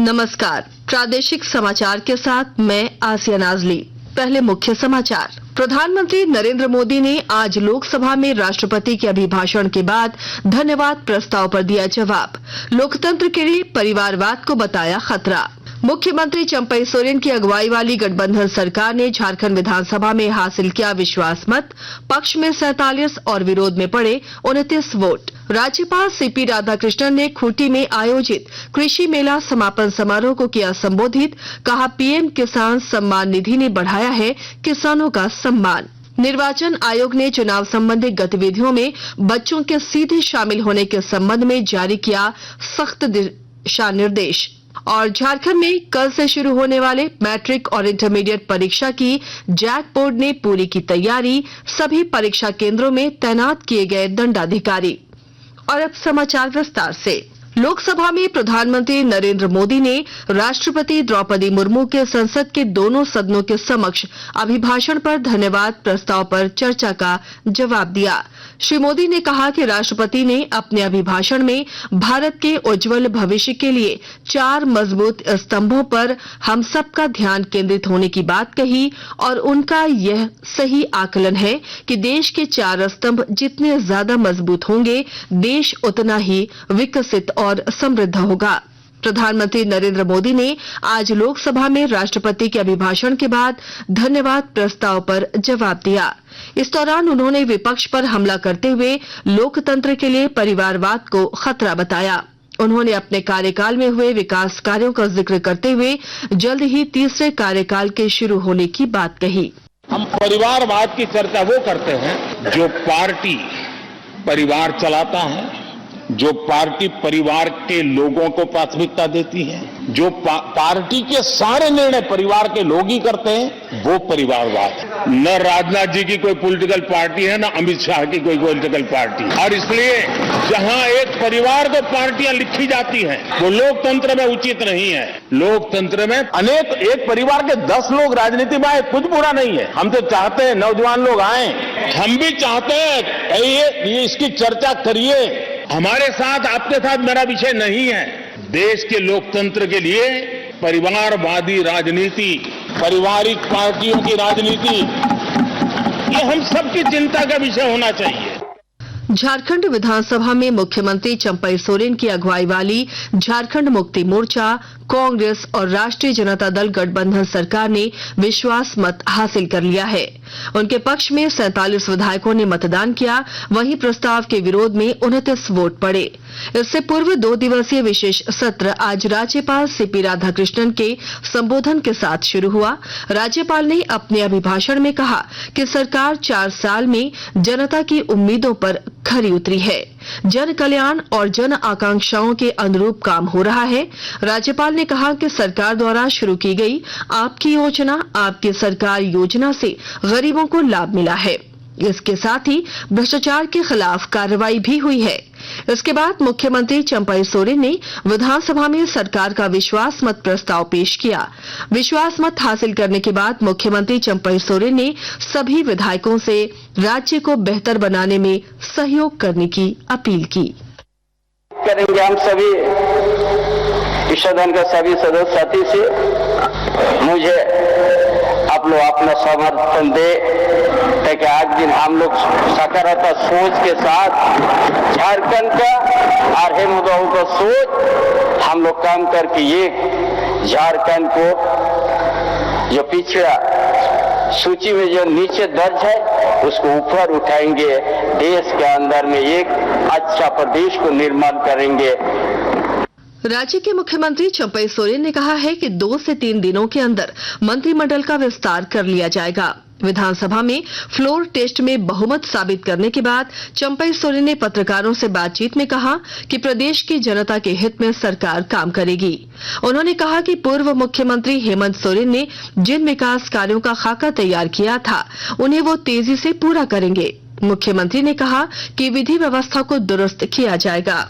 नमस्कार। प्रादेशिक समाचार के साथ मैं आसिया नाजली। पहले मुख्य समाचार। प्रधानमंत्री नरेंद्र मोदी ने आज लोकसभा में राष्ट्रपति के अभिभाषण के बाद धन्यवाद प्रस्ताव पर दिया जवाब। लोकतंत्र के लिए परिवारवाद को बताया खतरा। मुख्यमंत्री चंपई सोरेन की अगुवाई वाली गठबंधन सरकार ने झारखंड विधानसभा में हासिल किया विश्वास मत। पक्ष में 47 और विरोध में पड़े 29 वोट। राज्यपाल सीपी राधाकृष्णन ने खूंटी में आयोजित कृषि मेला समापन समारोह को किया संबोधित। कहा, पीएम किसान सम्मान निधि ने बढ़ाया है किसानों का सम्मान। निर्वाचन आयोग ने चुनाव संबंधी गतिविधियों में बच्चों के सीधे शामिल होने के संबंध में जारी किया सख्त दिशा निर्देश। और झारखंड में कल से शुरू होने वाले मैट्रिक और इंटरमीडिएट परीक्षा की जैक बोर्ड ने पूरी की तैयारी। सभी परीक्षा केंद्रों में तैनात किए गए दंडाधिकारी। और अब समाचार विस्तार से। लोकसभा में प्रधानमंत्री नरेंद्र मोदी ने राष्ट्रपति द्रौपदी मुर्मू के संसद के दोनों सदनों के समक्ष अभिभाषण पर धन्यवाद प्रस्ताव पर चर्चा का जवाब दिया। श्री मोदी ने कहा कि राष्ट्रपति ने अपने अभिभाषण में भारत के उज्जवल भविष्य के लिए 4 मजबूत स्तंभों पर हम सबका ध्यान केंद्रित होने की बात कही और उनका यह सही आकलन है कि देश के 4 स्तंभ जितने ज्यादा मजबूत होंगे, देश उतना ही विकसित और समृद्ध होगा। प्रधानमंत्री नरेंद्र मोदी ने आज लोकसभा में राष्ट्रपति के अभिभाषण के बाद धन्यवाद प्रस्ताव पर जवाब दिया। इस दौरान उन्होंने विपक्ष पर हमला करते हुए लोकतंत्र के लिए परिवारवाद को खतरा बताया। उन्होंने अपने कार्यकाल में हुए विकास कार्यों का जिक्र करते हुए जल्द ही तीसरे कार्यकाल के शुरू होने की बात कही। हम परिवारवाद की चर्चा वो करते हैं जो पार्टी परिवार चलाता है, जो पार्टी परिवार के लोगों को प्राथमिकता देती है, जो पार्टी के सारे निर्णय परिवार के लोग ही करते हैं, वो परिवारवाद है। न राजनाथ जी की कोई पॉलिटिकल पार्टी है, न अमित शाह की कोई पॉलिटिकल पार्टी। और इसलिए जहां एक परिवार को पार्टियां लिखी जाती हैं, वो लोकतंत्र में उचित नहीं है। लोकतंत्र में एक परिवार के 10 लोग राजनीति में आए, कुछ बुरा नहीं है। हम तो चाहते हैं नौजवान लोग आए, हम भी चाहते हैं ये इसकी चर्चा करिए। हमारे साथ, आपके साथ मेरा विषय नहीं है। देश के लोकतंत्र के लिए परिवारवादी राजनीति, पारिवारिक पार्टियों की राजनीति, ये हम सबकी चिंता का विषय होना चाहिए। झारखंड विधानसभा में मुख्यमंत्री चंपई सोरेन की अगुवाई वाली झारखंड मुक्ति मोर्चा, कांग्रेस और राष्ट्रीय जनता दल गठबंधन सरकार ने विश्वास मत हासिल कर लिया है। उनके पक्ष में 47 विधायकों ने मतदान किया, वहीं प्रस्ताव के विरोध में 29 वोट पड़े। इससे पूर्व 2 दिवसीय विशेष सत्र आज राज्यपाल सीपी राधाकृष्णन के संबोधन के साथ शुरू हुआ। राज्यपाल ने अपने अभिभाषण में कहा कि सरकार 4 साल में जनता की उम्मीदों पर खरी उतरी है। जन कल्याण और जन आकांक्षाओं के अनुरूप काम हो रहा है। राज्यपाल ने कहा कि सरकार द्वारा शुरू की गई आपकी योजना, आपकी सरकार योजना से गरीबों को लाभ मिला है। इसके साथ ही भ्रष्टाचार के खिलाफ कार्रवाई भी हुई है। इसके बाद मुख्यमंत्री चंपई सोरेन ने विधानसभा में सरकार का विश्वास मत प्रस्ताव पेश किया। विश्वास मत हासिल करने के बाद मुख्यमंत्री चंपई सोरेन ने सभी विधायकों से राज्य को बेहतर बनाने में सहयोग करने की अपील की। करेंगे हम सभी सदन के सभी सदस्य साथी से मुझे आप लोग अपना समर्थन दे ताकि आज दिन हम लोग सकारात्मक सोच के साथ झारखंड का और हेमंत का सोच हम लोग काम करके ये झारखंड को जो पिछड़ा सूची में जो नीचे दर्ज है उसको ऊपर उठाएंगे, देश के अंदर में एक अच्छा प्रदेश को निर्माण करेंगे। राज्य के मुख्यमंत्री चंपई सोरेन ने कहा है कि 2 से 3 दिनों के अंदर मंत्रिमंडल का विस्तार कर लिया जाएगा। विधानसभा में फ्लोर टेस्ट में बहुमत साबित करने के बाद चंपई सोरेन ने पत्रकारों से बातचीत में कहा कि प्रदेश की जनता के हित में सरकार काम करेगी। उन्होंने कहा कि पूर्व मुख्यमंत्री हेमंत सोरेन ने जिन विकास कार्यों का खाका तैयार किया था, उन्हें वो तेजी से पूरा करेंगे। मुख्यमंत्री ने कहा कि विधि व्यवस्था को दुरुस्त किया जाएगा।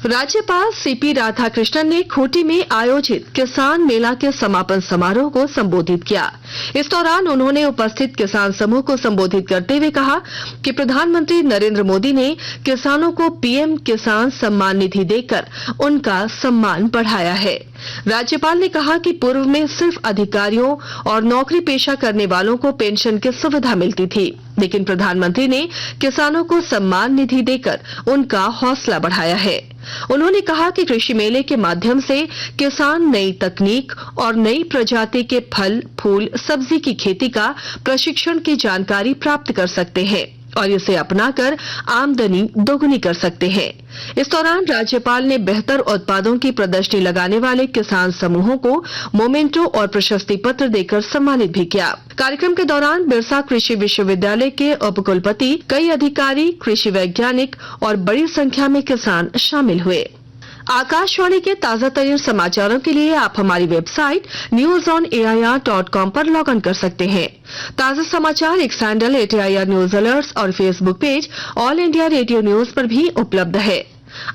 राज्यपाल सीपी राधाकृष्णन ने खूंटी में आयोजित किसान मेला के समापन समारोह को संबोधित किया। इस दौरान उन्होंने उपस्थित किसान समूह को संबोधित करते हुए कहा कि प्रधानमंत्री नरेंद्र मोदी ने किसानों को पीएम किसान सम्मान निधि देकर उनका सम्मान बढ़ाया है। राज्यपाल ने कहा कि पूर्व में सिर्फ अधिकारियों और नौकरी पेशा करने वालों को पेंशन की सुविधा मिलती थी, लेकिन प्रधानमंत्री ने किसानों को सम्मान निधि देकर उनका हौसला बढ़ाया है। उन्होंने कहा कि कृषि मेले के माध्यम से किसान नई तकनीक और नई प्रजाति के फल, फूल, सब्जी की खेती का प्रशिक्षण की जानकारी प्राप्त कर सकते हैं और इसे अपनाकर आमदनी दोगुनी कर सकते हैं। इस दौरान राज्यपाल ने बेहतर उत्पादों की प्रदर्शनी लगाने वाले किसान समूहों को मोमेंटो और प्रशस्ति पत्र देकर सम्मानित भी किया। कार्यक्रम के दौरान बिरसा कृषि विश्वविद्यालय के उपकुलपति, कई अधिकारी, कृषि वैज्ञानिक और बड़ी संख्या में किसान शामिल हुए। आकाशवाणी के ताजा तरीन समाचारों के लिए आप हमारी वेबसाइट newsonair.com पर लॉग इन कर सकते हैं। ताजा समाचार X handle @AIR news alerts और Facebook page All India Radio News पर भी उपलब्ध है।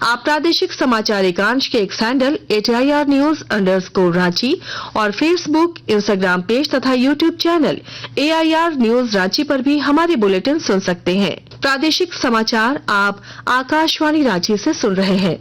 आप प्रादेशिक समाचार एकांश के एक्स हैंडल @AIR News_Ranchi और फेसबुक, इंस्टाग्राम पेज तथा YouTube channel AIR news Ranchi पर भी हमारे बुलेटिन सुन सकते हैं। प्रादेशिक समाचार आप आकाशवाणी रांची से सुन रहे हैं।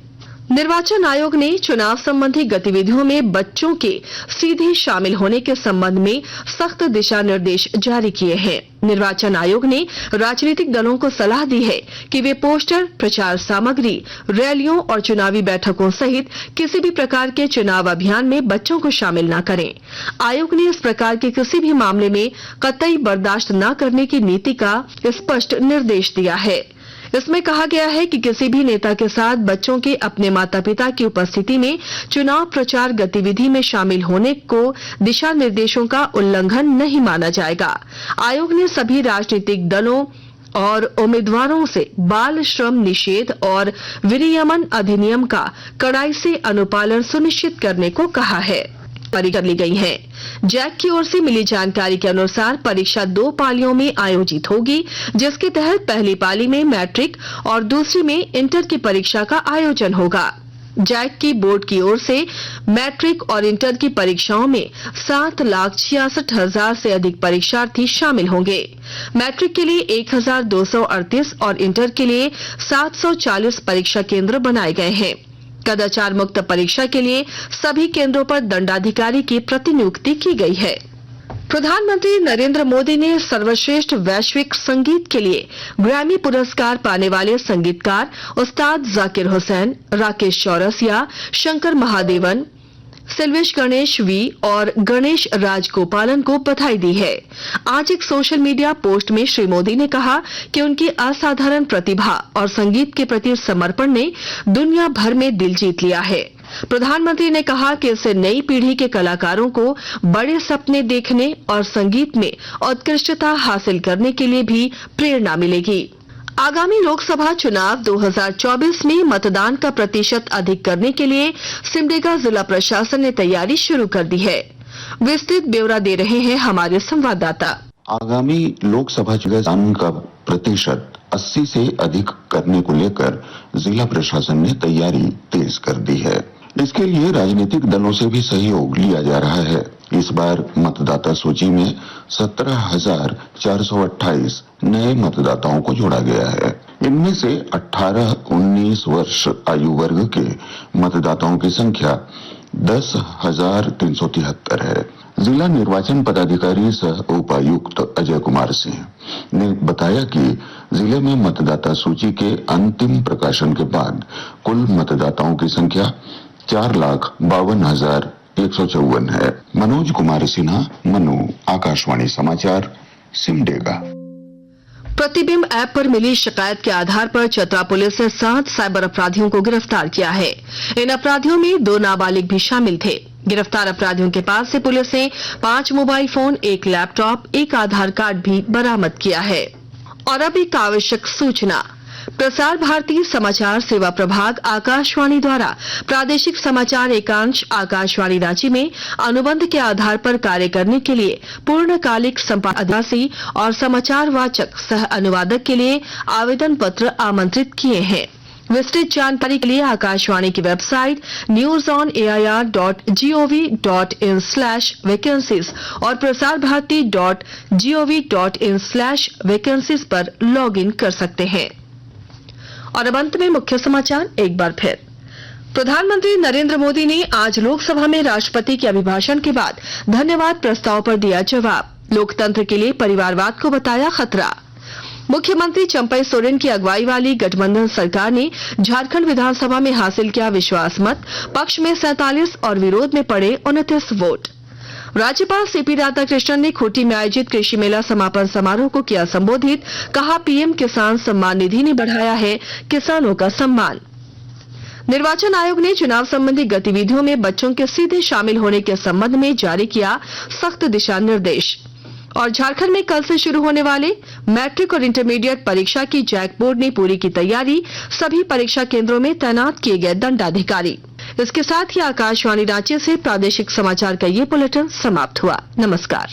निर्वाचन आयोग ने चुनाव संबंधी गतिविधियों में बच्चों के सीधे शामिल होने के संबंध में सख्त दिशा निर्देश जारी किए हैं। निर्वाचन आयोग ने राजनीतिक दलों को सलाह दी है कि वे पोस्टर, प्रचार सामग्री, रैलियों और चुनावी बैठकों सहित किसी भी प्रकार के चुनाव अभियान में बच्चों को शामिल न करें। आयोग ने इस प्रकार के किसी भी मामले में कतई बर्दाश्त न करने की नीति का स्पष्ट निर्देश दिया है। इसमें कहा गया है कि किसी भी नेता के साथ बच्चों के अपने माता पिता की उपस्थिति में चुनाव प्रचार गतिविधि में शामिल होने को दिशा निर्देशों का उल्लंघन नहीं माना जाएगा। आयोग ने सभी राजनीतिक दलों और उम्मीदवारों से बाल श्रम निषेध और विनियमन अधिनियम का कड़ाई से अनुपालन सुनिश्चित करने को कहा है। परीक्षा ली गई है। जैक की ओर से मिली जानकारी के अनुसार परीक्षा 2 पालियों में आयोजित होगी, जिसके तहत पहली पाली में मैट्रिक और दूसरी में इंटर की परीक्षा का आयोजन होगा। जैक की बोर्ड की ओर से मैट्रिक और इंटर की परीक्षाओं में 7,66,000 से अधिक परीक्षार्थी शामिल होंगे। मैट्रिक के लिए 1,238 और इंटर के लिए 740 परीक्षा केंद्र बनाए गए हैं। कदाचार मुक्त परीक्षा के लिए सभी केंद्रों पर दंडाधिकारी की प्रतिनियुक्ति की गई है। प्रधानमंत्री नरेंद्र मोदी ने सर्वश्रेष्ठ वैश्विक संगीत के लिए ग्रैमी पुरस्कार पाने वाले संगीतकार उस्ताद जाकिर हुसैन, राकेश चौरसिया, शंकर महादेवन, सिल्वेश गणेश वी और गणेश राजगोपालन को बधाई दी है। आज एक सोशल मीडिया पोस्ट में श्री मोदी ने कहा कि उनकी असाधारण प्रतिभा और संगीत के प्रति समर्पण ने दुनिया भर में दिल जीत लिया है। प्रधानमंत्री ने कहा कि इससे नई पीढ़ी के कलाकारों को बड़े सपने देखने और संगीत में उत्कृष्टता हासिल करने के लिए भी प्रेरणा मिलेगी। आगामी लोकसभा चुनाव 2024 में मतदान का प्रतिशत अधिक करने के लिए सिमडेगा जिला प्रशासन ने तैयारी शुरू कर दी है। विस्तृत ब्यौरा दे रहे हैं हमारे संवाददाता। आगामी लोकसभा मतदान का प्रतिशत 80 से अधिक करने को लेकर जिला प्रशासन ने तैयारी तेज कर दी है। इसके लिए राजनीतिक दलों से भी सहयोग लिया जा रहा है। इस बार मतदाता सूची में 17,428 नए मतदाताओं को जोड़ा गया है। इनमें से 18-19 वर्ष आयु वर्ग के मतदाताओं की संख्या 10,373 है। जिला निर्वाचन पदाधिकारी सह उपायुक्त अजय कुमार सिंह ने बताया कि जिले में मतदाता सूची के अंतिम प्रकाशन के बाद कुल मतदाताओं की संख्या 4,52,154 है। मनोज कुमार सिन्हा, मनु, आकाशवाणी समाचार, सिमडेगा। प्रतिबिंब ऐप पर मिली शिकायत के आधार पर चतरा पुलिस ने 7 साइबर अपराधियों को गिरफ्तार किया है। इन अपराधियों में 2 नाबालिग भी शामिल थे। गिरफ्तार अपराधियों के पास से पुलिस ने 5 मोबाइल फोन, 1 लैपटॉप, 1 आधार कार्ड भी बरामद किया है। और अब एक आवश्यक सूचना। प्रसार भारती समाचार सेवा प्रभाग आकाशवाणी द्वारा प्रादेशिक समाचार एकांश आकाशवाणी रांची में अनुबंध के आधार पर कार्य करने के लिए पूर्णकालिक संपादक और समाचार वाचक सह अनुवादक के लिए आवेदन पत्र आमंत्रित किए हैं। विस्तृत जानकारी के लिए आकाशवाणी की वेबसाइट newsonair.gov.in/vacancies और prasarbharati.gov.in/vacancies पर लॉगिन कर सकते हैं। और अब अंत में मुख्य समाचार एक बार फिर। प्रधानमंत्री नरेंद्र मोदी ने आज लोकसभा में राष्ट्रपति के अभिभाषण के बाद धन्यवाद प्रस्ताव पर दिया जवाब। लोकतंत्र के लिए परिवारवाद को बताया खतरा। मुख्यमंत्री चंपई सोरेन की अगुवाई वाली गठबंधन सरकार ने झारखंड विधानसभा में हासिल किया विश्वास मत, पक्ष में 47 और विरोध में पड़े 29 वोट। राज्यपाल सीपी राधाकृष्णन ने खूंटी में आयोजित कृषि मेला समापन समारोह को किया संबोधित, कहा पीएम किसान सम्मान निधि ने बढ़ाया है किसानों का सम्मान। निर्वाचन आयोग ने चुनाव संबंधी गतिविधियों में बच्चों के सीधे शामिल होने के संबंध में जारी किया सख्त दिशा निर्देश। और झारखंड में कल से शुरू होने वाले मैट्रिक और इंटरमीडिएट परीक्षा की जैक बोर्ड ने पूरी की तैयारी, सभी परीक्षा केंद्रों में तैनात किए गए दंडाधिकारी। इसके साथ ही आकाशवाणी रांची से प्रादेशिक समाचार का ये बुलेटिन समाप्त हुआ। नमस्कार।